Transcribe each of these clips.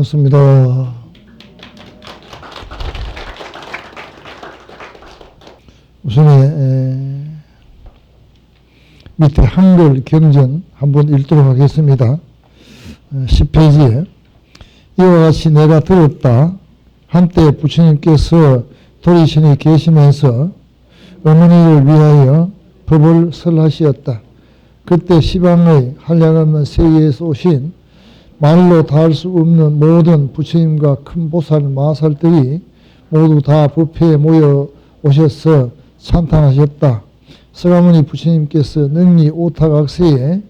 반갑습니다. 우선 밑에 한글 경전 한번 읽도록 하겠습니다. 10페이지에 이와 같이 내가 들었다. 한때 부처님께서 도리신이 계시면서 어머니를 위하여 법을 설하시었다. 그때 시방의 한량없는 세계에서 오신 말로 다할 수 없는 모든 부처님과 큰 보살 마살들이 모두 다 법회에 모여 오셔서 찬탄하셨다. 서가모니 부처님께서 능히 오타각세에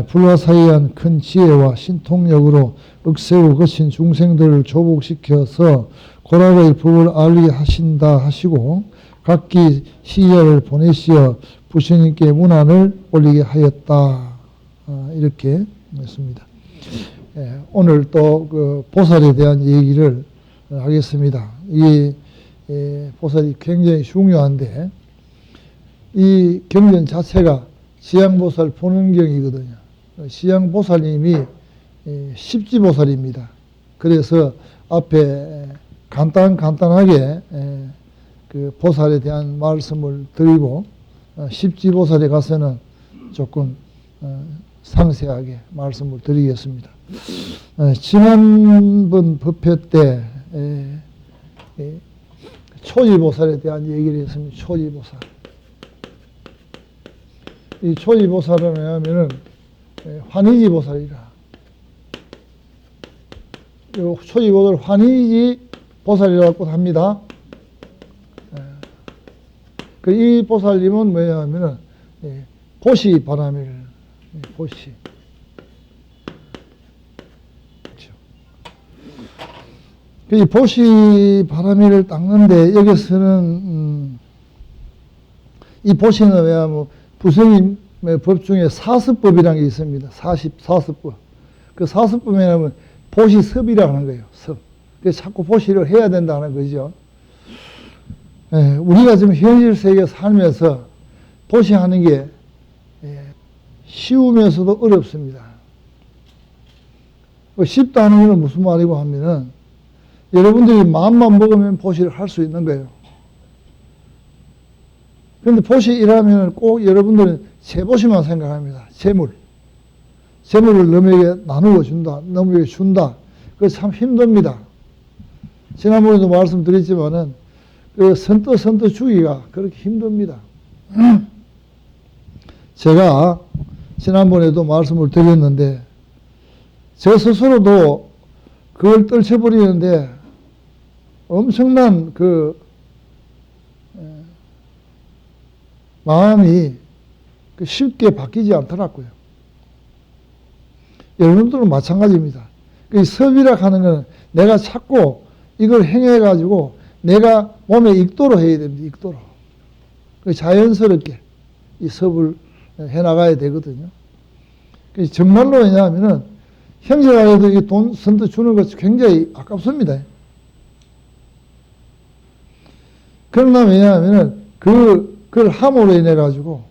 불가사의한 큰 지혜와 신통력으로 억세고 거친 중생들을 조복시켜서 고락의 법을 알게 하신다 하시고 각기 시절을 보내시어 부처님께 문안을 올리게 하였다. 이렇게 했습니다. 오늘 또 그 보살에 대한 얘기를 하겠습니다. 이 보살이 굉장히 중요한데 이 경전 자체가 지양보살 본원경이거든요. 지양보살님이 십지보살입니다. 그래서 앞에 간단하게 그 보살에 대한 말씀을 드리고 십지보살에 가서는 조금 상세하게 말씀을 드리겠습니다. 지난번 법회 때 초지보살에 대한 얘기를 했습니다. 초지보살. 이 초지보살은 뭐냐면은 환희지보살이라. 초지보살 환희지보살이라고 합니다. 이 보살님은 뭐냐면은 보시 바라밀, 보시. 이 보시 바라밀을 닦는데 여기서는 이 보시는 왜냐하면 부처님의 법 중에 사습법이라는 게 있습니다. 사습법. 그 사습법에 하면 보시섭이라고 하는 거예요. 섭. 그래서 자꾸 보시를 해야 된다는 거죠. 우리가 지금 현실 세계에 살면서 보시하는 게 쉬우면서도 어렵습니다. 쉽다는 건 무슨 말이고 하면은 여러분들이 마음만 먹으면 보시를 할 수 있는 거예요. 그런데 보시이라면 꼭 여러분들은 재보시만 생각합니다. 재물을 남에게 나누어 준다, 남에게 준다. 그거 참 힘듭니다. 지난번에도 말씀드렸지만은 그 선뜻 주기가 그렇게 힘듭니다. 제가 지난번에도 말씀을 드렸는데 저 스스로도 그걸 떨쳐버리는데 엄청난 그 마음이 쉽게 바뀌지 않더라고요. 여러분들은 마찬가지입니다. 그 섭이라 하는 건 내가 찾고 이걸 행해가지고 내가 몸에 익도록 해야 됩니다. 익도록. 자연스럽게 이 섭을 해나가야 되거든요. 정말로 왜냐하면은 형제간에도 이 돈 선뜻 주는 것이 굉장히 아깝습니다. 그러나 왜냐하면은 그걸 함으로 인해 가지고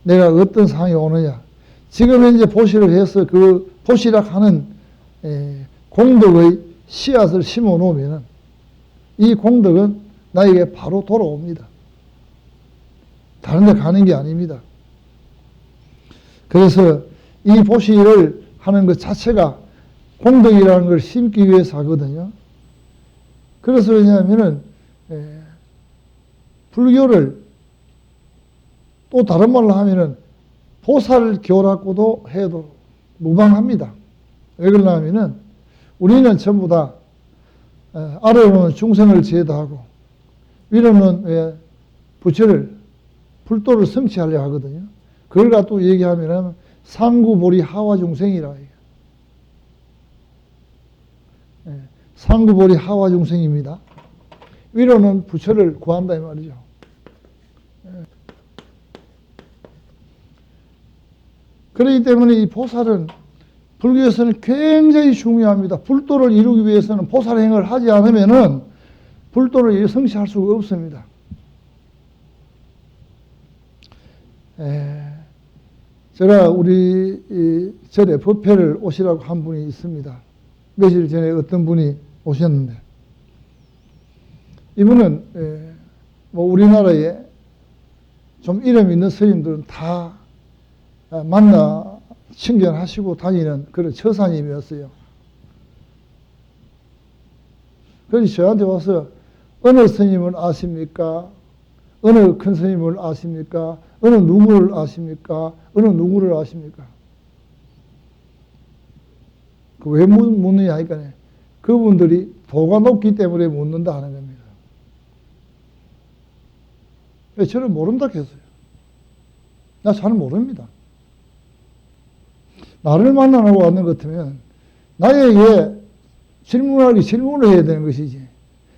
내가 어떤 상황이 오느냐. 지금 현재 보시를 해서 그 보시라 하는 공덕의 씨앗을 심어 놓으면은 이 공덕은 나에게 바로 돌아옵니다. 다른 데 가는 게 아닙니다. 그래서 이 보시를 하는 것 자체가 공덕이라는 걸 심기 위해서 하거든요. 그래서 왜냐하면은 불교를 또 다른 말로 하면은 보살교라고도 해도 무방합니다. 왜 그러냐면은 우리는 전부 다 아래로는 중생을 제도하고 위로는 부처를 불도를 성취하려 하거든요. 그걸 갖고 얘기하면 상구보리 하와 중생이라 해요. 상구보리 하와 중생입니다. 위로는 부처를 구한다 이 말이죠. 그렇기 때문에 이 보살은 불교에서는 굉장히 중요합니다. 불도를 이루기 위해서는 보살행을 하지 않으면은 불도를 성취할 수가 없습니다. 제가 우리 절에 법회를 오시라고 한 분이 있습니다. 며칠 전에 어떤 분이 오셨는데, 이분은 뭐 우리나라에 좀 이름 있는 스님들은 다 만나 친견하시고 다니는 그런 처사님이었어요. 그래서 저한테 와서 어느 스님을 아십니까? 어느 큰 스님을 아십니까? 어느 누구를 아십니까? 어느 누구를 아십니까? 왜 묻느냐 하니까 그분들이 도가 높기 때문에 묻는다 하는 겁니다. 저는 모른다 했어요. 나 잘 모릅니다. 나를 만나고 왔는 것 같으면 나에게 질문을 해야 되는 것이지.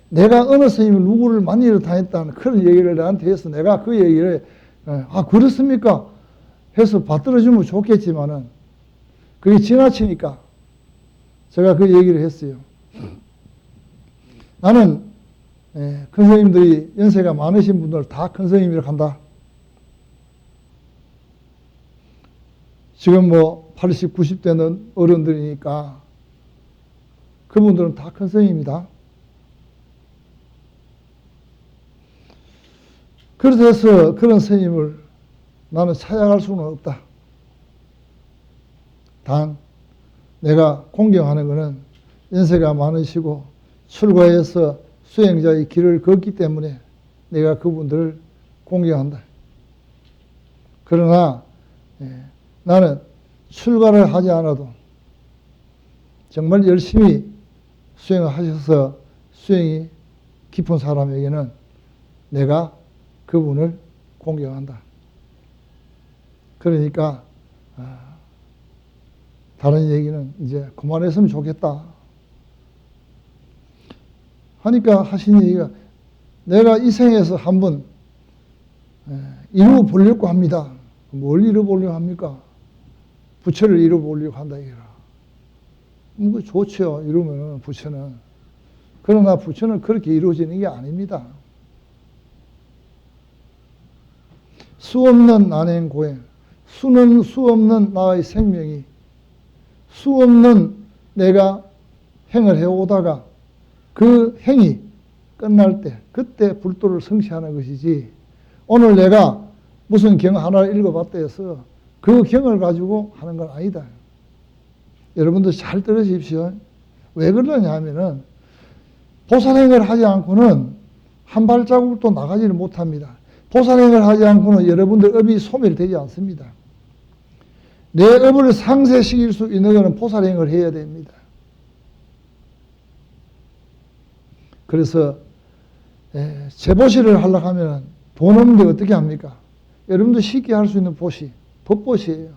내가 어느 스님을 누구를 만나러 다녔다는 그런 얘기를 나한테 해서 내가 그 얘기를 그렇습니까? 해서 받들어주면 좋겠지만은 그게 지나치니까 제가 그 얘기를 했어요. 나는 큰 스님들이 연세가 많으신 분들 다 큰 스님이라고 한다. 지금 뭐 80, 90대는 어른들이니까 그분들은 다 큰 스님이다. 그래서 그런 스님을 나는 찾아갈 수는 없다. 단 내가 공경하는 것은 연세가 많으시고 출가해서 수행자의 길을 걷기 때문에 내가 그분들을 공경한다. 그러나 나는 출가를 하지 않아도 정말 열심히 수행을 하셔서 수행이 깊은 사람에게는 내가 그분을 공경한다. 그러니까 다른 얘기는 이제 그만했으면 좋겠다 하니까 하신 얘기가, 내가 이 생에서 한번 이루어 보려고 합니다. 뭘 이루어 보려고 합니까? 부처를 이루어 보려고 한다 이거라. 뭐 좋죠. 이루면 부처는. 그러나 부처는 그렇게 이루어지는 게 아닙니다. 수 없는 난행 고행, 수는 수 없는 나의 생명이, 수 없는 내가 행을 해오다가 그 행이 끝날 때 그때 불도를 성취하는 것이지, 오늘 내가 무슨 경 하나를 읽어봤다 해서 그 경을 가지고 하는 건 아니다. 여러분들 잘 들으십시오. 왜 그러냐 하면은 보살행을 하지 않고는 한 발자국도 나가지를 못합니다. 보살행을 하지 않고는 여러분들 업이 소멸되지 않습니다. 내 업을 상쇄시킬 수 있는 것은 보살행을 해야 됩니다. 그래서 재보시를 하려고 하면 돈 없는데 어떻게 합니까? 여러분도 쉽게 할 수 있는 보시, 법보시예요.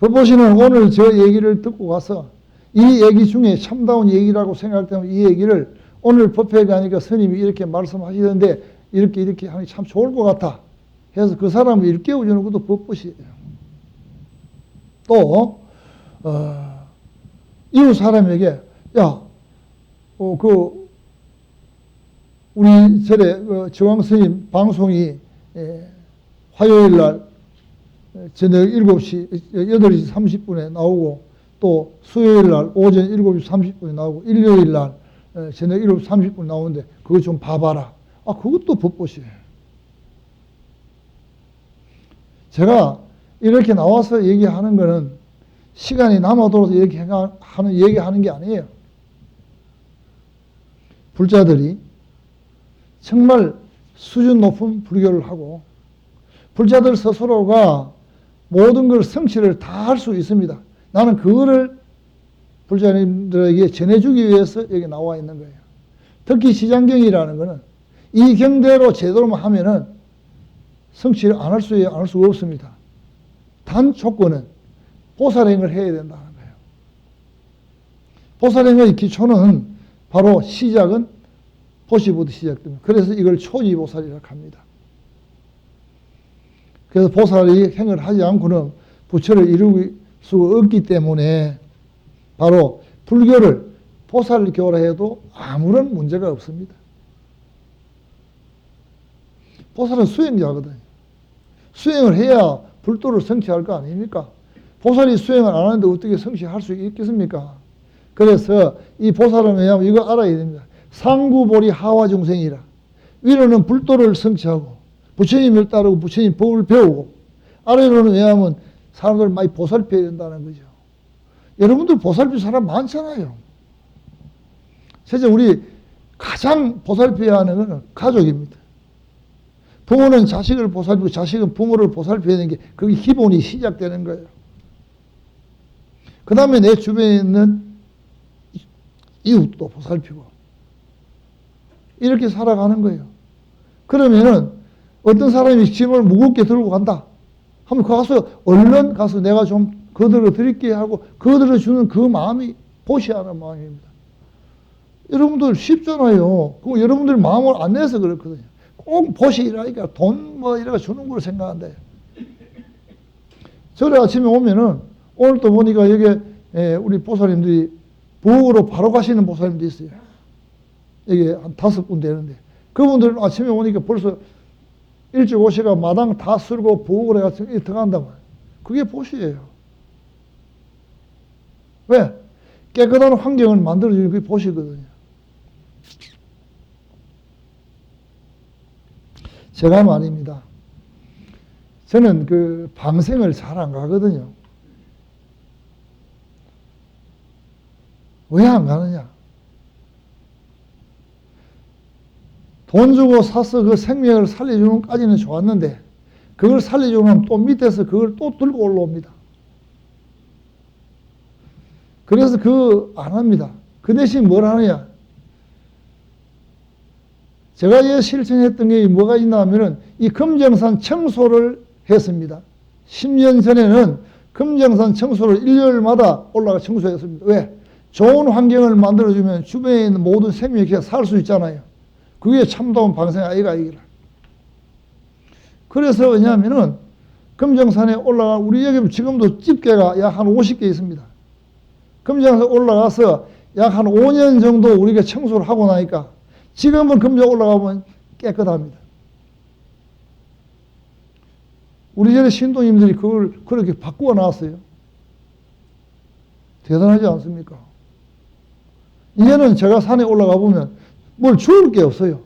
법보시는 오늘 저 얘기를 듣고 가서 이 얘기 중에 참다운 얘기라고 생각되면 이 얘기를 오늘 법회에 가니까 스님이 이렇게 말씀하시던데 이렇게 하는 게 참 좋을 것 같아 해서 그 사람을 일깨워주는 것도 법보시예요. 또 이웃 사람에게 우리 절에 정황 스님 방송이 화요일 날 저녁 8시 30분에 나오고 또 수요일 날 오전 7시 30분에 나오고 일요일 날 저녁 7시 30분에 나오는데 그거 좀 봐봐라. 그것도 법보시예요. 제가 이렇게 나와서 얘기하는 거는 시간이 남아도록 얘기하는 게 아니에요. 불자들이 정말 수준 높은 불교를 하고 불자들 스스로가 모든 걸 성취를 다 할 수 있습니다. 나는 그거를 불자님들에게 전해주기 위해서 여기 나와 있는 거예요. 특히 시장경이라는 거는 이 경대로 제대로만 하면은 성취를 안 할 수가 없습니다. 단 조건은 보살행을 해야 된다는 거예요. 보살행의 기초는 바로 시작은 보시부터 시작됩니다. 그래서 이걸 초지보살이라고 합니다. 그래서 보살이 행을 하지 않고는 부처를 이룰 수가 없기 때문에 바로 불교를 보살교라 해도 아무런 문제가 없습니다. 보살은 수행자거든요. 수행을 해야 불도를 성취할 거 아닙니까? 보살이 수행을 안 하는데 어떻게 성취할 수 있겠습니까? 그래서 이 보살은 왜냐하면 이거 알아야 됩니다. 상구보리 하화중생이라. 위로는 불도를 성취하고 부처님을 따르고 부처님 법을 배우고, 아래로는 왜냐하면 사람들 많이 보살펴야 된다는 거죠. 여러분들 보살필 사람 많잖아요. 실제 우리 가장 보살펴야 하는 것은 가족입니다. 부모는 자식을 보살피고 자식은 부모를 보살펴야 되는 게 그게 기본이 시작되는 거예요. 그 다음에 내 주변에 있는 이웃도 보살피고 이렇게 살아가는 거예요. 그러면은 어떤 사람이 짐을 무겁게 들고 간다 하면 가서 얼른 가서 내가 좀 거들어 드릴게 하고 거들어 주는 그 마음이 보시하는 마음입니다. 여러분들 쉽잖아요. 그거 여러분들 마음을 안 내서 그렇거든요. 꼭 보시라니까 돈 뭐 이래가 주는 걸 생각한대. 절에 아침에 오면은 오늘 또 보니까 여기 우리 보살님들이 부엌으로 바로 가시는 보살님도 있어요. 여기 한 5분 되는데 그분들은 아침에 오니까 벌써 일찍 오시가 마당 다 쓸고 부엌으로 해가지고 들어간단 말이에요. 그게 보시예요. 왜? 깨끗한 환경을 만들어주는 그게 보시거든요. 제가 말입니다. 저는 그 방생을 잘 안 가거든요. 왜 안 가느냐? 돈 주고 사서 그 생명을 살려주는 까지는 좋았는데 그걸 살려주고 나면 또 밑에서 그걸 또 들고 올라옵니다. 그래서 안 합니다. 그 대신 뭘 하느냐? 제가 실천했던 게 뭐가 있나 하면은 이 금정산 청소를 했습니다. 10년 전에는 금정산 청소를 일요일마다 올라가 청소했습니다. 왜? 좋은 환경을 만들어주면 주변에 있는 모든 생명이 살 수 있잖아요. 그게 참다운 방생 아이가 이기라. 그래서 왜냐하면은 금정산에 올라가 우리 여기 지금도 집게가 약 한 50개 있습니다. 금정산에 올라가서 약 한 5년 정도 우리가 청소를 하고 나니까 지금은 금정 올라가면 깨끗합니다. 우리 전에 신도님들이 그걸 그렇게 바꾸어 놨어요. 대단하지 않습니까? 이제는 제가 산에 올라가 보면 뭘 주울 게 없어요.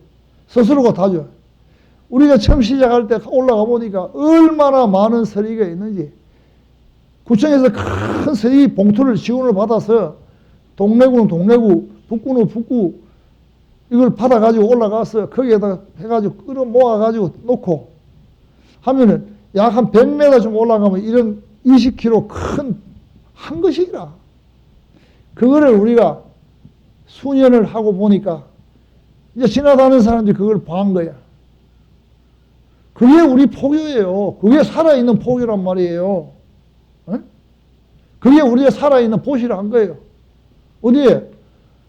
스스로가 다 줘요. 우리가 처음 시작할 때 올라가 보니까 얼마나 많은 서리가 있는지 구청에서 큰 서리 봉투를 지원을 받아서 동래구는 동래구, 북구는 북구 이걸 받아가지고 올라가서 거기에다가 해가지고 끌어 모아가지고 놓고 하면은 약 한 100m 좀 올라가면 이런 20kg 큰 한 것이라. 그거를 우리가 수년을 하고 보니까 이제 지나다니는 사람들이 그걸 봐한 거야. 그게 우리 포교예요. 그게 살아있는 포교란 말이에요. 어? 그게 우리가 살아있는 보시라 한 거예요. 어디에?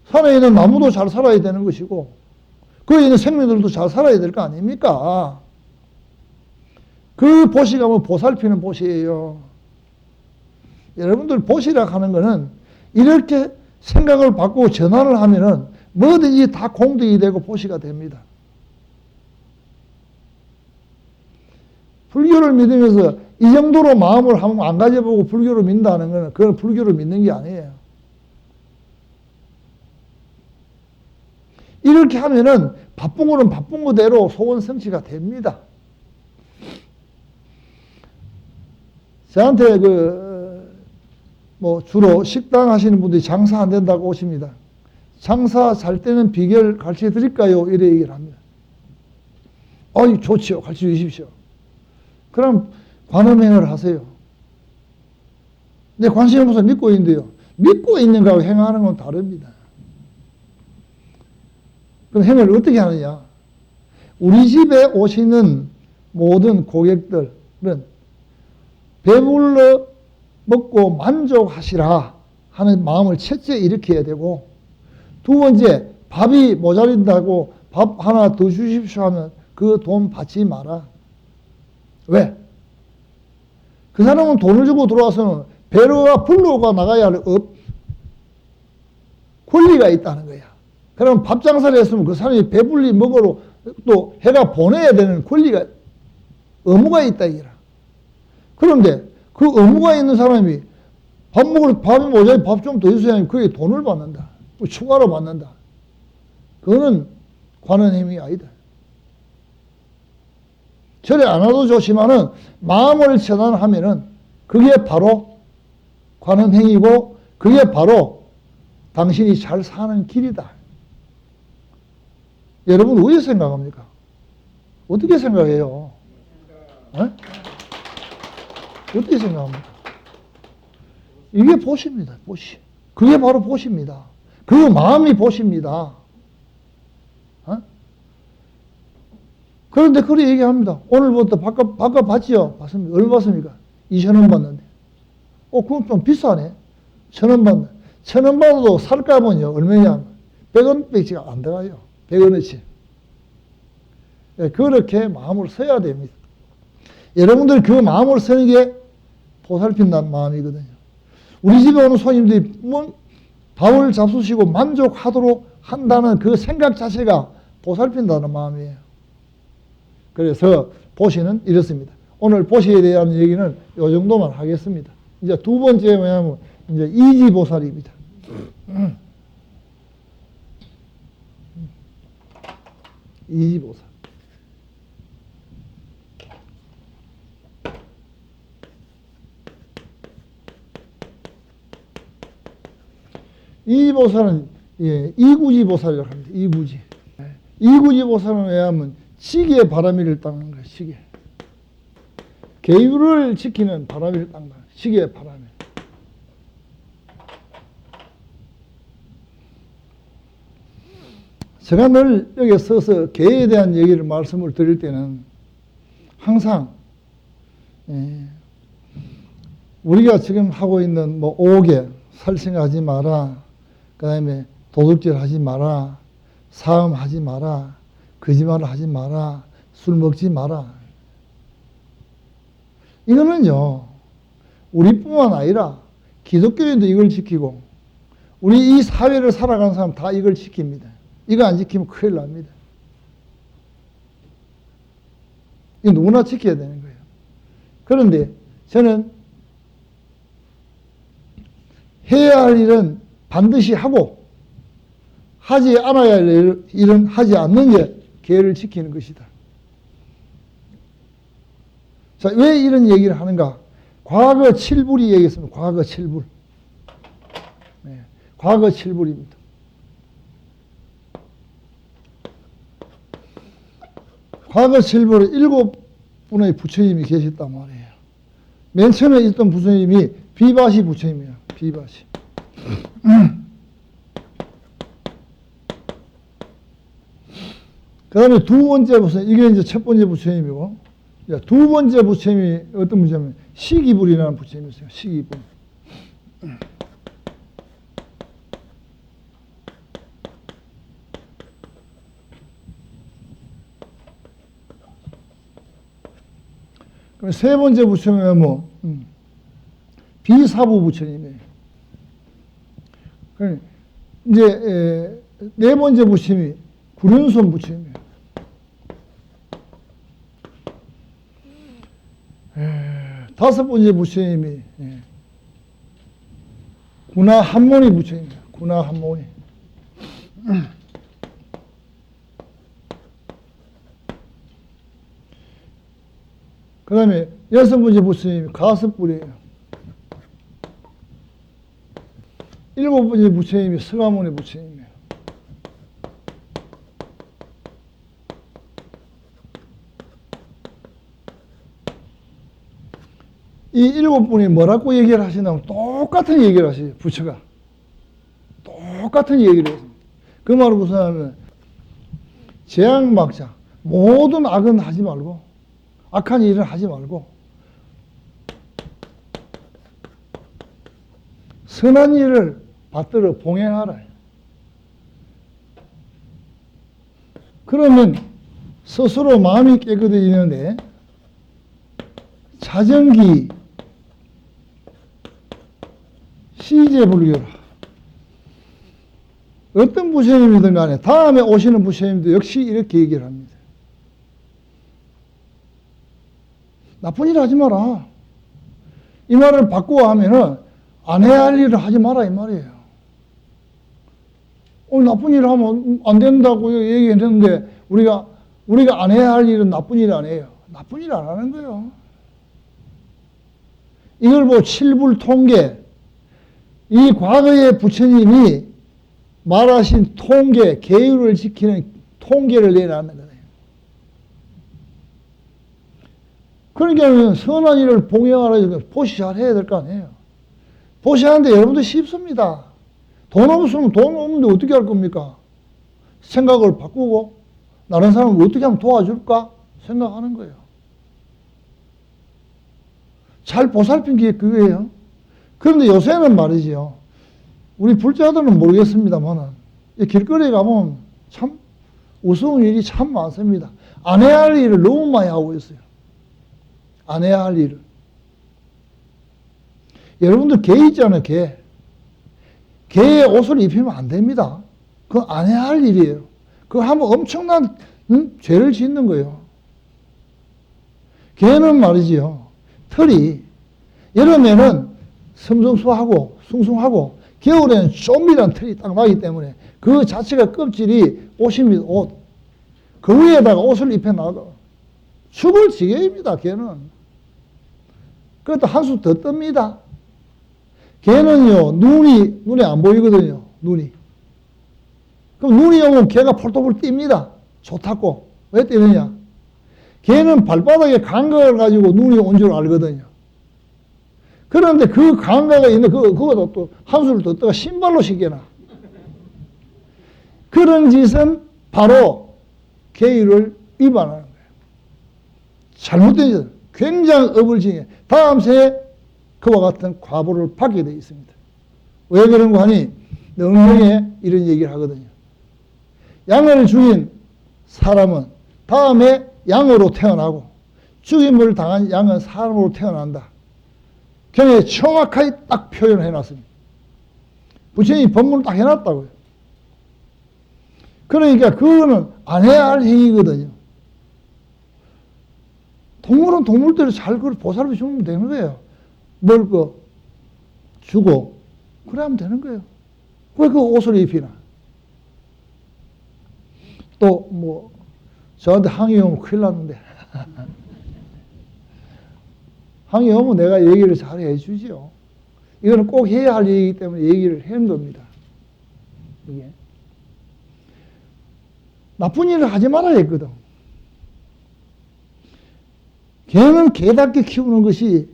살아있는 나무도 잘 살아야 되는 것이고 거기 있는 생명들도 잘 살아야 될 거 아닙니까? 그 보시가 뭐 보살피는 보시예요. 여러분들 보시라 하는 거는 이렇게 생각을 바꾸고 전환을 하면은 뭐든지 다 공덕이 되고 보시가 됩니다. 불교를 믿으면서 이 정도로 마음을 한번 안 가져보고 불교를 믿는다는 것은 그건 불교를 믿는 게 아니에요. 이렇게 하면은 바쁜 거는 바쁜 거대로 소원 성취가 됩니다. 저한테 주로 식당 하시는 분들이 장사 안 된다고 오십니다. 장사 잘 되는 비결 가르쳐 드릴까요? 이래 얘기를 합니다. 좋지요. 가르쳐 주십시오. 그럼 관음행을 하세요. 내 관심 없어서 믿고 있는데요. 믿고 있는 거하고 행하는 건 다릅니다. 그럼 행을 어떻게 하느냐? 우리 집에 오시는 모든 고객들은 배불러 먹고 만족하시라 하는 마음을 첫째 일으켜야 되고, 두 번째 밥이 모자린다고 밥 하나 더 주십시오 하면 그 돈 받지 마라. 왜? 그 사람은 돈을 주고 들어와서는 배로가 불로가 나가야 할 권리가 있다는 거야. 그럼 밥 장사를 했으면 그 사람이 배불리 먹으러 또 해가 보내야 되는 권리가, 의무가 있다 이거라. 그런데 그 의무가 있는 사람이 밥이 모자라 밥 좀 더 주세요. 그게 돈을 받는다. 추가로 받는다. 그거는 관원 행위 아니다. 절에 안 와도 좋지만은 마음을 처단하면은 그게 바로 관원 행위고 그게 바로 당신이 잘 사는 길이다. 여러분 어떻게 생각합니까? 어떻게 생각해요? 네? 어떻게 생각합니까? 이게 보시입니다. 보시. 그게 바로 보시입니다. 그 마음이 보시입니다. 어? 그런데 그렇게 얘기합니다. 오늘부터 바깥 받지요? 받습니다. 얼마 받습니까? 2,000원 받는데. 그럼 좀 비싸네. 1,000원 받는. 1,000원 받아도 살값은요, 얼마냐? 100원밖에 안 들어가요. 100원어치. 네, 그렇게 마음을 써야 됩니다. 여러분들 그 마음을 쓰는 게 보살핀다는 마음이거든요. 우리 집에 오는 손님들이 밥을 잡수시고 만족하도록 한다는 그 생각 자체가 보살핀다는 마음이에요. 그래서 보시는 이렇습니다. 오늘 보시에 대한 얘기는 이 정도만 하겠습니다. 이제 두 번째 뭐냐면 이제 이지보살입니다. 이지보살. 이지보살은 이구지보살이라고 합니다. 이구지. 이구지보살은 왜냐하면 시계의 바람이를 닦는 거예요. 시계. 계율을 지키는 바람이를 닦는 거예요. 시계의 바람이. 제가 늘 여기 서서 계에 대한 얘기를 말씀을 드릴 때는 항상 우리가 지금 하고 있는 뭐 5개 살생하지 마라, 그 다음에 도둑질 하지 마라, 사음하지 마라, 거짓말을 하지 마라, 술 먹지 마라. 이거는요, 우리뿐만 아니라 기독교인도 이걸 지키고 우리 이 사회를 살아가는 사람 다 이걸 지킵니다. 이거 안 지키면 큰일 납니다. 이거 누구나 지켜야 되는 거예요. 그런데 저는 해야 할 일은 반드시 하고 하지 않아야 할 일은 하지 않는 게 계를 지키는 것이다. 자, 왜 이런 얘기를 하는가? 과거 7불이 얘기했습니다. 과거 7불. 네, 과거 7불입니다. 과거 7불에 7분의 부처님이 계셨단 말이에요. 맨 처음에 있던 부처님이 비바시 부처님이에요. 비바시. 그 다음에 두 번째 부처님, 이게 이제 첫 번째 부처님이고, 두 번째 부처님이 어떤 부처님이냐면 시기불이라는 부처님이었어요. 시기불. 그럼 세 번째 부처님은 뭐 비사부 부처님이에요. 이제 네 번째 부처님이 구륜손 부처님이에요. 다섯 번째 부처님이 구나한모니 부처님이에요. 구나한모니. 그 다음에 여섯 번째 부처님이 가섭불이에요. 일곱 번째 부처님이 서가모니 부처님이에요. 이 일곱 분이 뭐라고 얘기를 하시냐면 똑같은 얘기를 하시죠. 부처가. 똑같은 얘기를 해요. 그 말은 무슨 하면 재앙막자. 모든 악은 하지 말고 악한 일을 하지 말고 선한 일을 받들어 봉행하라. 그러면 스스로 마음이 깨끗해지는데 자정기 시제불교라. 어떤 부처님이든 간에 다음에 오시는 부처님도 역시 이렇게 얘기를 합니다. 나쁜 일 하지 마라. 이 말을 바꾸어 하면은 안 해야 할 일을 하지 마라 이 말이에요. 나쁜 일을 하면 안 된다고 얘기했는데 우리가 안 해야 할 일은 나쁜 일 아니에요. 나쁜 일 안 하는 거예요. 이걸 뭐 칠불통계, 이 과거의 부처님이 말하신 통계, 계율을 지키는 통계를 내놨는 거예요. 그러니까 선한 일을 봉행하라, 보시 잘 해야 될 거 아니에요. 보시하는데 여러분도 쉽습니다. 돈 없으면 돈 없는데 어떻게 할 겁니까? 생각을 바꾸고 다른 사람을 어떻게 하면 도와줄까 생각하는 거예요. 잘 보살핀 게 그거예요. 그런데 요새는 말이지요. 우리 불자들은 모르겠습니다만 길거리에 가면 참 우스운 일이 참 많습니다. 안 해야 할 일을 너무 많이 하고 있어요. 안 해야 할 일을. 여러분들 개 있잖아요, 개. 개의 옷을 입히면 안 됩니다. 그건 안 해야 할 일이에요. 그거 하면 엄청난 죄를 짓는 거예요. 개는 말이지요. 털이 여름에는 섬성수하고 숭숭하고 겨울에는 쪼밀한 털이 딱 나기 때문에 그 자체가 껍질이 옷입니다. 옷. 그 위에다가 옷을 입혀놔도 죽을 지경입니다. 개는. 그것도 한 수 더 뜹니다. 개는요, 눈에 안 보이거든요. 눈이. 그럼 눈이 오면 개가 폴톱을 띱니다. 좋다고. 왜 뛰느냐? 개는 발바닥에 감각을 가지고 눈이 온 줄 알거든요. 그런데 그 감각이 있는 그거도 또 한 수를 더 떠가 신발로 신겨놔. 그런 짓은 바로 계율을 위반하는 거예요. 잘못된 짓, 굉장히 어불징해. 다음 생에 그와 같은 과보를 받게 되어 있습니다. 왜 그런 거 하니? 능명에 이런 얘기를 하거든요. 양을 죽인 사람은 다음에 양으로 태어나고 죽임을 당한 양은 사람으로 태어난다. 경에 정확하게 딱 표현해 놨습니다. 부처님이 법문을 딱 해놨다고요. 그러니까 그거는 안 해야 할 행위거든요. 동물은 동물대로 잘 보살펴 주면 되는 거예요. 먹을 거 주고 그래 하면 되는 거예요. 왜 그 옷을 입히나? 또 뭐 저한테 항의 오면 큰일 났는데 항의 오면 내가 얘기를 잘 해주지요. 이거는 꼭 해야 할 얘기이기 때문에 얘기를 하는 겁니다. 이게 나쁜 일을 하지 말아야 했거든. 개는 개답게 키우는 것이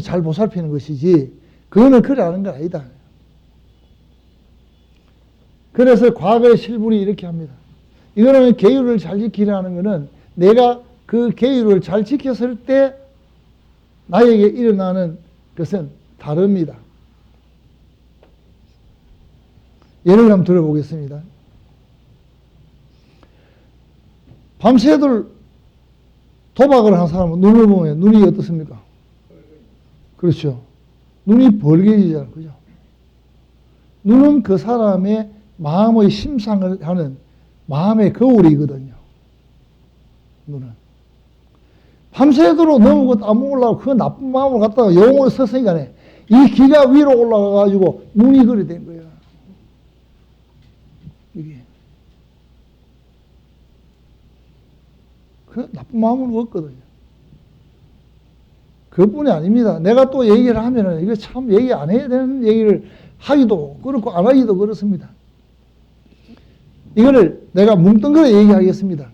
잘 보살피는 것이지 그거는 그래 하는 건 아니다. 그래서 과거의 실분이 이렇게 합니다. 이거는 계율을 잘 지키라는 것은 내가 그 계율을 잘 지켰을 때 나에게 일어나는 것은 다릅니다. 예를 한번 들어보겠습니다. 밤새들 도박을 한 사람은 눈을 보면 눈이 어떻습니까? 그렇죠. 눈이 벌게지잖아요. 그죠? 눈은 그 사람의 마음의 심상을 하는 마음의 거울이거든요. 눈은. 밤새도록 너무 것 안 먹으려고 그 나쁜 마음을 갖다가 영을 썼으니까 이 기가 위로 올라가가지고 눈이 그리 된 거예요. 이게. 그 나쁜 마음은 없거든요. 그뿐이 아닙니다. 내가 또 얘기를 하면은 이거 참 얘기 안 해야 되는 얘기를 하기도 그렇고 안 하기도 그렇습니다. 이거를 내가 뭉뚱그려 얘기하겠습니다.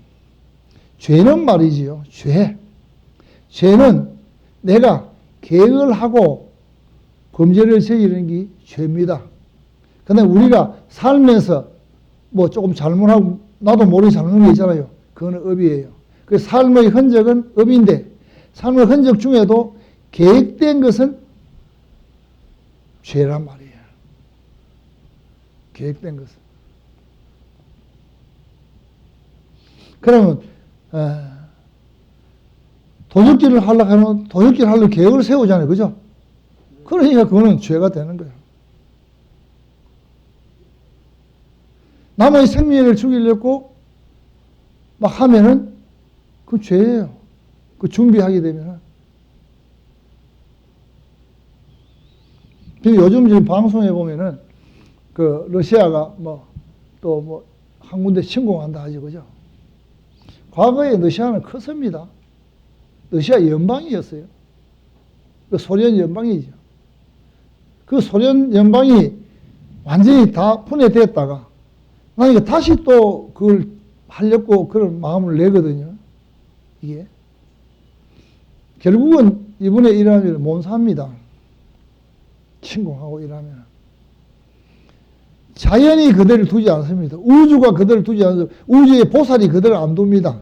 죄는 말이지요. 죄는 내가 계획을 하고 범죄를 저지르는 게 죄입니다. 근데 우리가 살면서 뭐 조금 잘못하고 나도 모르게 잘못하는 게 있잖아요. 그거는 업이에요. 그 삶의 흔적은 업인데 삶의 흔적 중에도 계획된 것은 죄란 말이에요. 계획된 것은. 그러면 도적질을 하려고 하면 도적질 하려고 계획을 세우잖아요. 그죠? 그러니까 그거는 죄가 되는 거예요. 남의 생명을 죽이려고 막 하면은 그 죄예요. 그 준비하게 되면은. 요즘 지금 방송에 보면은 그 러시아가 뭐 또 뭐 한 군데 침공한다 하지, 그죠? 과거에 러시아는 컸습니다. 러시아 연방이었어요. 그 소련 연방이죠. 그 소련 연방이 완전히 다 분해됐다가 나니까 다시 또 그걸 하려고 그런 마음을 내거든요. 이게 결국은 이번에 이러면 못 삽니다. 침공하고 이러면 자연이 그대를 두지 않습니다. 우주가 그대를 두지 않습니다. 우주의 보살이 그대를 안 둡니다.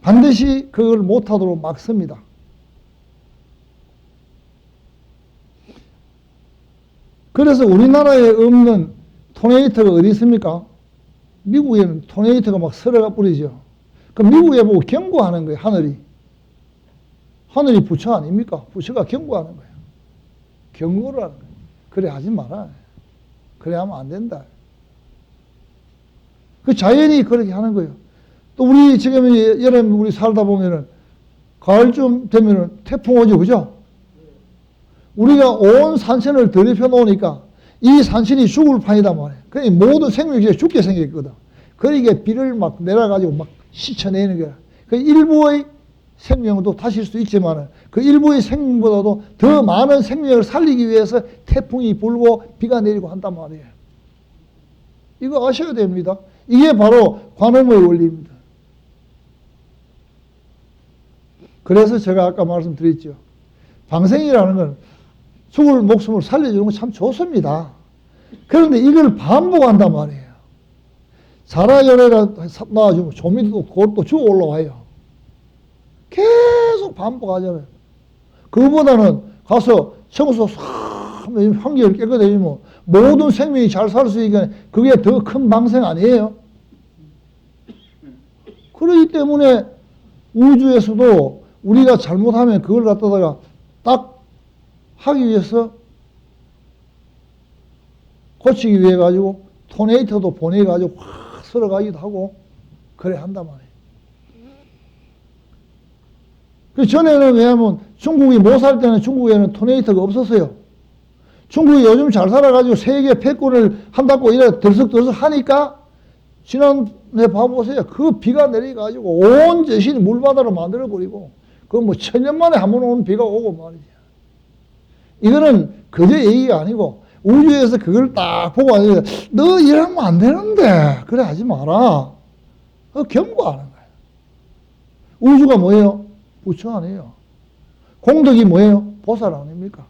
반드시 그걸 못하도록 막습니다. 그래서 우리나라에 없는 토네이터가 어디 있습니까? 미국에는 토네이터가 막 서러가 뿌리죠. 그럼 미국에 보고 경고하는 거예요, 하늘이. 하늘이 부처 아닙니까? 부처가 경고하는 거예요. 경고를 하는 거예요. 그래 하지 마라. 그래 하면 안 된다. 그 자연이 그렇게 하는 거예요. 또 우리 지금 여름 우리 살다 보면은 가을쯤 되면은 태풍 오죠, 그죠? 우리가 온 산천을 더럽혀 놓으니까 이 산천이 죽을 판이다 말이에요. 그러니까 모든 생명이 죽게 생겼거든. 그러니까 비를 막 내려가지고 막 씻어내는 거야. 그 일부의 생명도 다실 수 있지만 그 일부의 생명보다도 더 많은 생명을 살리기 위해서 태풍이 불고 비가 내리고 한단 말이에요. 이거 아셔야 됩니다. 이게 바로 관음의 원리입니다. 그래서 제가 아까 말씀드렸죠. 방생이라는 건 죽을 목숨을 살려주는 건 참 좋습니다. 그런데 이걸 반복한단 말이에요. 자라열애가 나와주면 조미도 그것도 죽어 올라와요. 계속 반복하잖아요. 그거보다는 가서 청소 싹 환경을 깨끗해지면 모든 생명이 잘 살 수 있으니까 그게 더 큰 방생 아니에요? 그렇기 때문에 우주에서도 우리가 잘못하면 그걸 갖다가 딱 하기 위해서 고치기 위해 가지고 토네이터도 보내가지고 확 쓸어가기도 하고 그래 한단 말이에요. 그 전에는 왜냐하면 중국이 못 살 때는 중국에는 토네이터가 없었어요. 중국이 요즘 잘 살아가지고 세계 패권을 한다고 이래 들썩들썩 하니까 지난해 봐보세요. 그 비가 내려가지고 온 제신이 물바다로 만들어버리고 그 뭐 천년 만에 한 번 오는 비가 오고 말이죠. 이거는 그저 얘기가 아니고 우주에서 그걸 딱 보고 너 이러면 안 되는데 그래 하지 마라. 경고하는 거예요. 우주가 뭐예요? 부처 아니에요. 공덕이 뭐예요? 보살 아닙니까?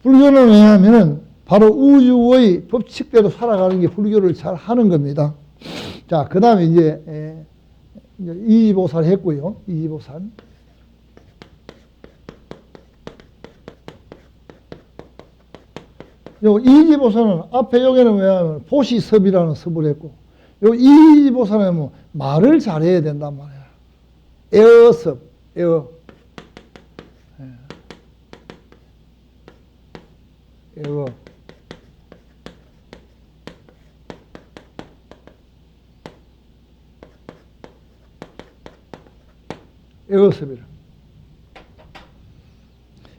불교는 왜냐하면 바로 우주의 법칙대로 살아가는 게 불교를 잘 하는 겁니다. 자, 그 다음에 이제 이지보살 했고요. 이지보살. 요 이지보살은 앞에 여기는 왜냐하면 보시섭이라는 섭을 했고, 요 이지보살은 뭐 말을 잘해야 된단 말이야. 에어섭, 에어. 에어. 에어섭이라.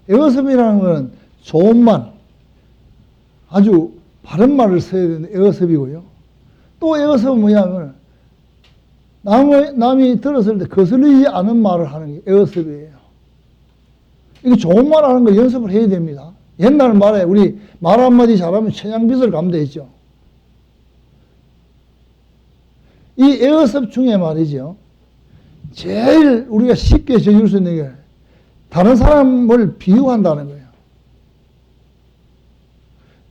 에어섭이라는 것은 좋은 말, 아주 바른 말을 써야 되는 에어섭이고요. 또 에어섭은 뭐냐면 남이 들었을 때 거슬리지 않은 말을 하는 게 에어섭이에요. 이거 좋은 말 하는 거 연습을 해야 됩니다. 옛날 말에 우리 말 한마디 잘하면 천냥빚을 감대했죠. 이 에어섭 중에 말이죠. 제일 우리가 쉽게 저질 수 있는 게 다른 사람을 비유한다는 거예요.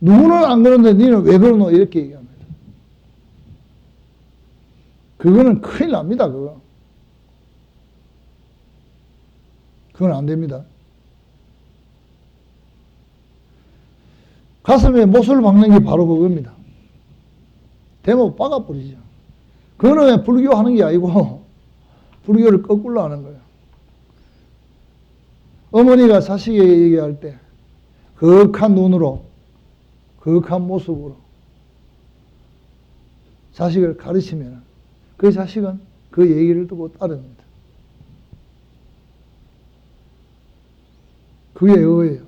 누구는 안 그러는데 너는 왜 그러노? 이렇게 얘기합니다. 그거는 큰일 납니다, 그거. 그건 안 됩니다. 가슴에 못을 박는 게 바로 그겁니다. 대목 박아버리죠. 그거는 왜 불교하는 게 아니고 불교를 거꾸로 하는 거예요. 어머니가 자식에게 얘기할 때 거룩한 눈으로 거룩한 모습으로 자식을 가르치면 그 자식은 그 얘기를 듣고 따릅니다. 그게 어예요.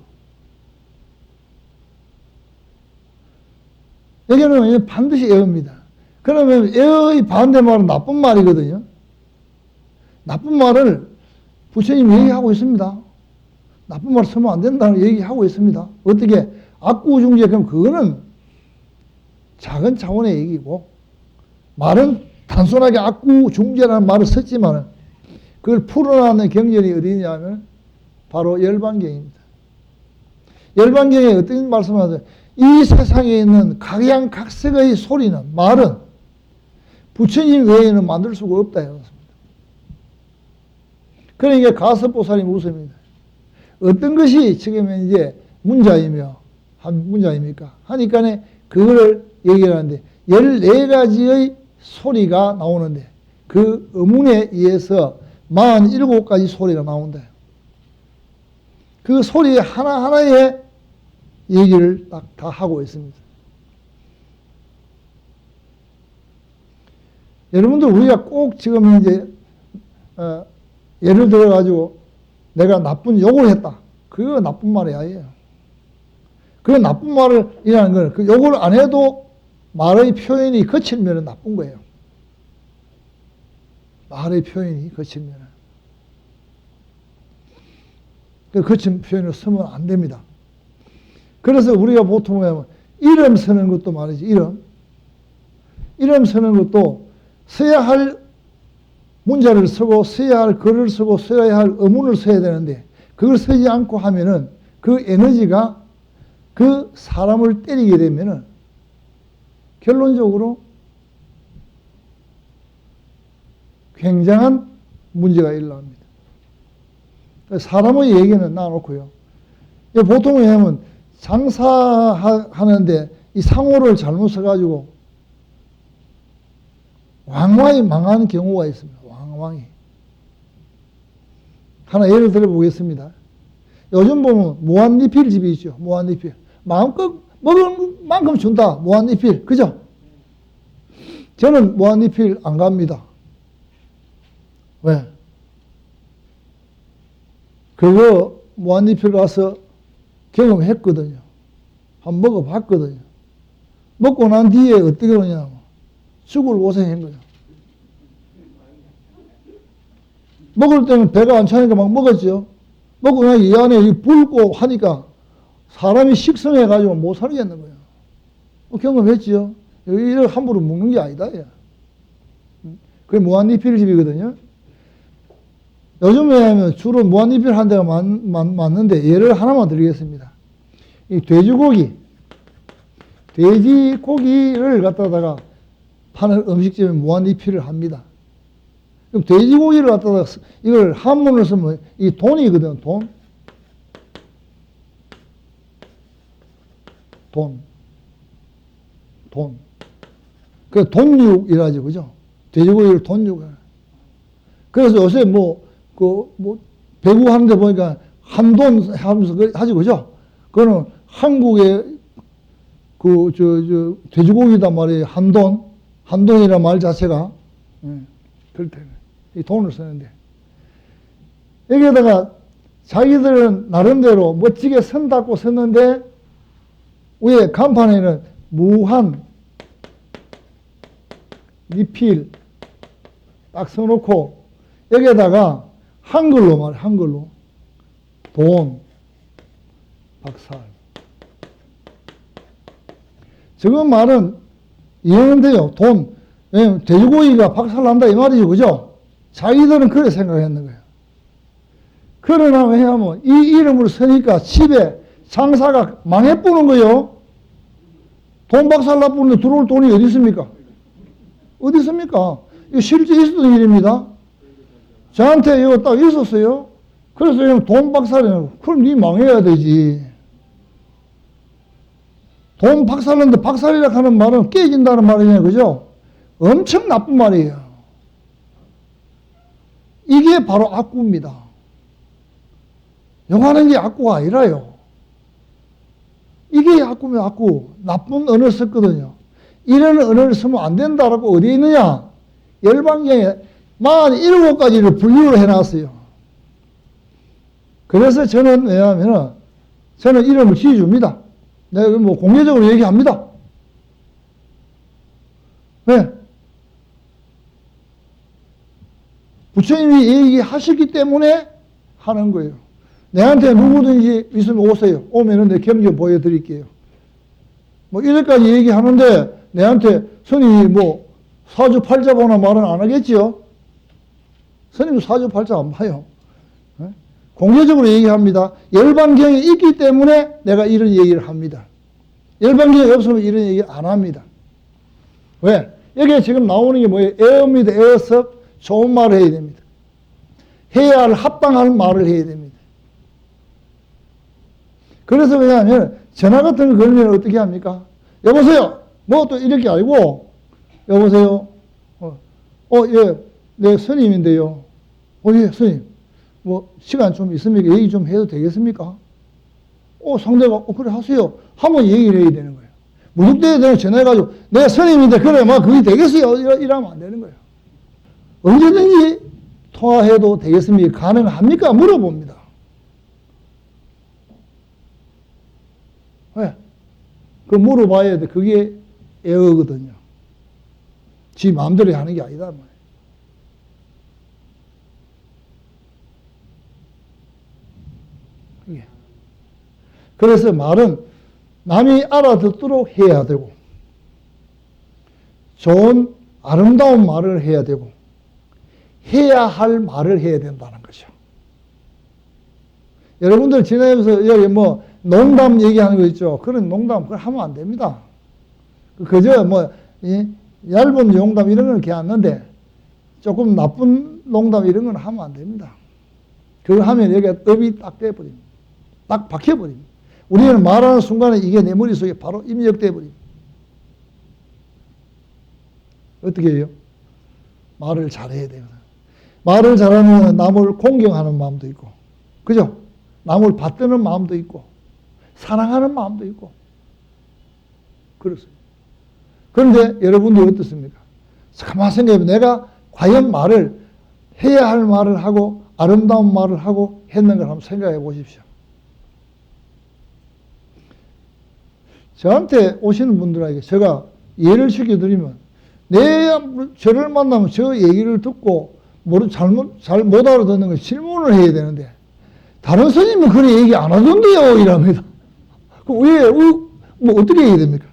여기는 반드시 에어입니다. 그러면 에어의 반대말은 나쁜 말이거든요. 나쁜 말을 부처님이 얘기하고 있습니다. 나쁜 말 쓰면 안 된다는 얘기하고 있습니다. 어떻게? 악구중재, 그럼 그거는 작은 차원의 얘기고, 말은 단순하게 악구중재라는 말을 썼지만, 그걸 풀어나가는 경전이 어디냐면, 바로 열반경입니다. 열반경에 어떤 말씀을 하세요? 이 세상에 있는 각양각색의 소리는, 말은 부처님 외에는 만들 수가 없다. 그러니까 가섭보살이 웃습니다. 어떤 것이 지금 이제 문자이며, 문자입니까? 하니까 그거를 얘기를 하는데, 14가지의 소리가 나오는데, 그 의문에 의해서 47가지 소리가 나온다. 그 소리 하나하나에 얘기를 딱 다 하고 있습니다. 여러분들, 우리가 꼭 지금 이제, 예를 들어가지고, 내가 나쁜 욕을 했다. 그거 나쁜 말이 아니에요. 그 나쁜 말을, 이라는 건, 그 욕을 안 해도 말의 표현이 거칠면 나쁜 거예요. 말의 표현이 거칠면. 그 거친 표현을 쓰면 안 됩니다. 그래서 우리가 보통 하면 이름 쓰는 것도 말이지, 이름 쓰는 것도 써야 할 문자를 쓰고 써야 할 글을 쓰고 써야 할 어문을 써야 되는데, 그걸 쓰지 않고 하면은 그 에너지가 그 사람을 때리게 되면은 결론적으로 굉장한 문제가 일어납니다. 사람의 얘기는 놔놓고요. 보통 왜냐하면 장사하는데 이 상호를 잘못 써가지고 왕왕이 망하는 경우가 있습니다. 왕왕이. 하나 예를 들어 보겠습니다. 요즘 보면 무한리필집이 있죠. 무한리필. 마음껏 먹을 만큼 준다. 무한리필. 그죠? 저는 무한리필 안 갑니다. 왜? 그거 무한리필 가서 경험했거든요. 한번 먹어봤거든요. 먹고 난 뒤에 어떻게 그러냐면 죽을 고생한 거죠. 먹을 때는 배가 안 차니까 막 먹었죠. 먹고 나서 이 안에 붉고 하니까 사람이 식성해가지고 못 살겠는 거예요. 경험했죠. 이걸 함부로 먹는 게 아니다. 그게 무한리필집이거든요. 요즘에 하면 주로 무한리필 한 데가 많는데 예를 하나만 드리겠습니다. 이 돼지고기를 갖다가 파는 음식점에 무한리필을 합니다. 그럼 돼지고기를 갖다가 이걸 한문을 쓰면 이 돈이거든, 돈. 그 돈육이라죠, 그죠? 돼지고기를 돈육. 그래서 요새 배구 하는데 보니까 한돈 하면서 하지, 그죠? 그거는 한국의 돼지고기단 말이에요. 한돈이란 말 자체가. 그럴 때, 이 돈을 쓰는데. 여기에다가 자기들은 나름대로 멋지게 선 닦고 썼는데, 위에 간판에는 무한, 리필 딱 써놓고, 여기에다가 한글로 말해, 한글로. 돈, 박살. 저거 말은 이해는 돼요. 돈. 왜냐면 돼지고기가 박살난다 이 말이죠. 그죠? 자기들은 그래 생각했는 거예요. 그러나 왜냐하면 이 이름을 쓰니까 집에 장사가 망해뿌는 거예요. 돈 박살나뿌는데 들어올 돈이 어디 있습니까? 어디 있습니까? 이거 실제 있었던 일입니다. 저한테 이거 딱 있었어요. 그래서 돈 박살이라고. 그럼 니 망해야 되지. 돈 박살났는데 박살이라 하는 말은 깨진다는 말이잖아요. 그죠? 엄청 나쁜 말이에요. 이게 바로 악구입니다. 욕하는 게 악구가 아니라요. 이게 악구면 악구. 나쁜 언어를 썼거든요. 이런 언어를 쓰면 안 된다라고 어디에 있느냐? 열반경에 47가지를 분류를 해놨어요. 그래서 저는 왜냐하면 저는 이름을 지어줍니다. 내가 뭐 공개적으로 얘기합니다. 왜? 부처님이 얘기하셨기 때문에 하는 거예요. 내한테 누구든지 있으면 오세요. 오면은 내 경전 보여드릴게요. 뭐 이렇게까지 얘기하는데 내한테 스님이 뭐 사주팔자보나 말은 안 하겠지요? 스님은 사주팔자 안 봐요. 공개적으로 얘기합니다. 열반경이 있기 때문에 내가 이런 얘기를 합니다. 열반경이 없으면 이런 얘기를 안 합니다. 왜? 여기에 지금 나오는 게 뭐예요? 에어입니다. 에어서 좋은 말을 해야 됩니다. 해야 할 합당한 말을 해야 됩니다. 그래서 왜냐하면 전화 같은 거 걸면 어떻게 합니까? 여보세요. 뭐 또 이렇게 알고 여보세요. 예, 네 스님인데요. 예, 스님. 뭐 시간 좀 있습니까? 얘기 좀 해도 되겠습니까? 상대가 그래 하세요. 하면 얘기를 해야 되는 거예요. 무턱대에 내가 전화해가지고 내가 스님인데 그래 뭐 그게 되겠어요. 이러면 안 되는 거예요. 언제든지 통화해도 되겠습니까? 가능합니까? 물어봅니다. 왜? 그 물어봐야 돼. 그게 에어거든요. 지 마음대로 하는 게 아니다. 예. 그래서 말은 남이 알아듣도록 해야 되고, 좋은 아름다운 말을 해야 되고, 해야 할 말을 해야 된다는 거죠. 여러분들 지나면서 여기 뭐 농담 얘기하는 거 있죠. 그런 농담 그걸 하면 안 됩니다. 그저 뭐 얇은 농담 이런 건 괜찮은데 조금 나쁜 농담 이런 건 하면 안 됩니다. 그걸 하면 여기가 업이 딱 돼버립니다. 딱 박혀버립니다. 우리는 말하는 순간에 이게 내 머릿속에 바로 입력돼 버립니다. 어떻게 해요? 말을 잘해야 돼요. 말을 잘하면 남을 공경하는 마음도 있고, 그죠? 남을 받드는 마음도 있고, 사랑하는 마음도 있고, 그렇습니다. 그런데 여러분들 어떻습니까? 가만히 생각해보면 내가 과연 말을 해야 할 말을 하고 아름다운 말을 하고 했는 걸 한번 생각해 보십시오. 저한테 오시는 분들에게 제가 예를 시켜드리면 저를 만나면 저 얘기를 듣고 잘 못 알아듣는 걸 질문을 해야 되는데 다른 스님은 그래 얘기 안 하던데요 이랍니다. 그럼 뭐 어떻게 해야 됩니까?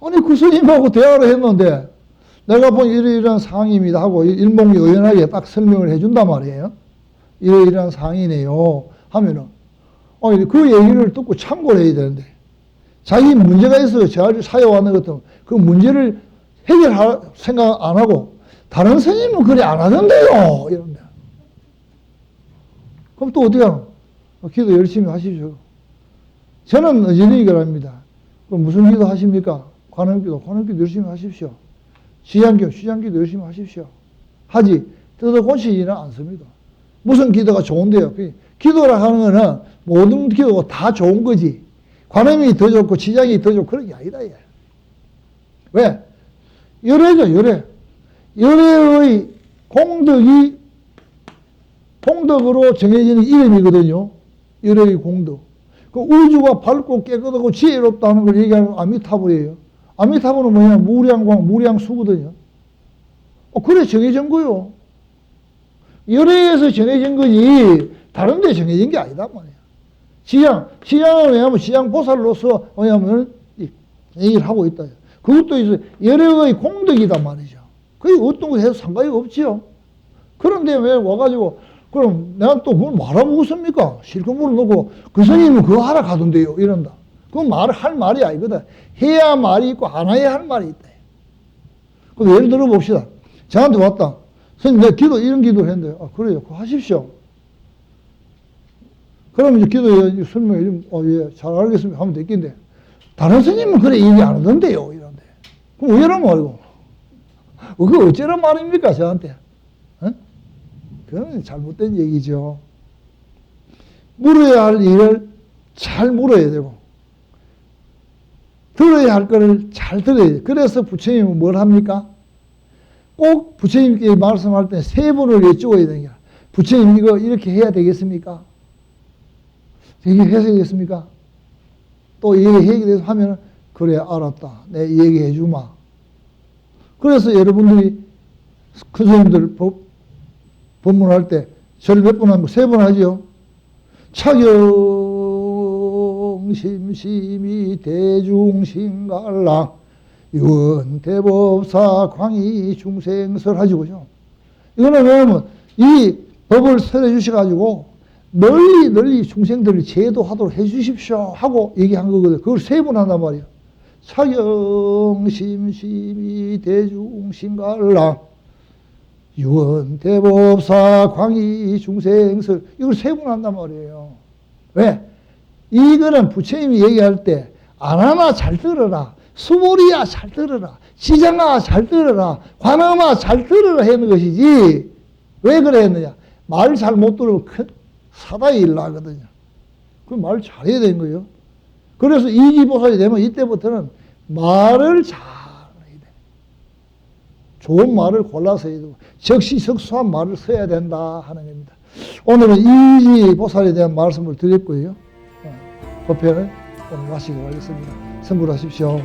아니 그 스님하고 대화를 했는데 내가 본 이러이러한 상황입니다 하고 일목요연하게 딱 설명을 해준단 말이에요. 이러이러한 상황이네요 하면은 그 얘기를 듣고 참고를 해야 되는데 자기 문제가 있어서 저를 사여왔는 것 같으면 그 문제를 해결할 생각 안 하고 다른 스님은 그래 안 하던데요 이런데 그럼 또 어떻게 하노? 기도 열심히 하십시오. 저는 여전히 이걸 합니다. 그럼 무슨 기도 하십니까? 관음기도 열심히 하십시오. 시장기도 열심히 하십시오. 하지 뜯어 고치지는 않습니다. 무슨 기도가 좋은데요? 기도라 하는 거는 모든 기도가 다 좋은 거지. 관음이 더 좋고 시장이 더 좋고 그런 게 아니다. 얘. 왜? 열애죠, 열애. 열애의 공덕으로 정해지는 이름이거든요. 열애의 공덕. 그 우주가 밝고 깨끗하고 지혜롭다는 걸 얘기하는 아미타불이에요. 아미타불은 뭐냐? 무량광, 무량수거든요. 그래 정해진 거요. 열애에서 정해진 거지 다른 데 정해진 게 아니다 말이야. 시장은 왜냐하면 시장 보살로서 뭐냐면 얘기를 하고 있다. 그것도 이제 열애의 공덕이단 말이죠. 그게 어떤 거 해도 상관이 없지요. 그런데 왜 와가지고 그럼 내가 또 그걸 말하면 웃습니까? 실컷 물어놓고 그 스님은 그거 하라 가던데요 이런다. 그건 할 말이 아니거든. 해야 말이 있고 안 해야 할 말이 있다. 그럼 예를 들어 봅시다. 저한테 왔다. 선생님 내가 이런 기도를 했는데 그래요. 그거 하십시오. 그럼 이제 기도에 설명해 주면 잘 알겠습니다 하면 됐겠는데 다른 스님은 그래 얘기 안 하던데요 이런데 그럼 왜 이러는 말이고 그거 어쩌란 말입니까 저한테? 그건 잘못된 얘기죠. 물어야 할 일을 잘 물어야 되고 들어야 할 거를 잘 들어야 돼요. 그래서 부처님은 뭘 합니까? 꼭 부처님께 말씀할 때 세 번을 여쭤야 되는 게 부처님 이거 이렇게 해야 되겠습니까? 얘기해야 되겠습니까? 또 얘기해서 하면 그래 알았다. 내 얘기해 주마. 그래서 여러분들이 큰 스님들 법문할 때 절 몇 번 하면 3번 하죠. 차경심심이 대중신갈랑 유언대법사 광희 중생설 하죠. 그죠? 이거는 왜냐면 이 법을 설해 주셔가지고 널리 중생들을 제도하도록 해 주십시오 하고 얘기한 거거든. 그걸 3번 한단 말이야. 차경심심이 대중신갈랑 유언대법사 광희 중생설 이걸 3번 한단 말이에요. 왜? 이거는 부처님이 얘기할 때 안하나 잘 들어라, 수보리야 잘 들어라, 지장아 잘 들어라, 관음아 잘 들어라 하는 것이지. 왜 그래 했느냐? 말 잘 못 들으면 큰 사다의 일 나거든요. 그 말 잘해야 되는 거예요. 그래서 이지보살이 되면 이때부터는 말을 잘 해야 돼. 좋은 말을 골라서 해야 되고 적시적소한 말을 써야 된다 하는 겁니다. 오늘은 이지보살에 대한 말씀을 드렸고요. 법회는 오늘 마치고 가겠습니다. 성불하십시오.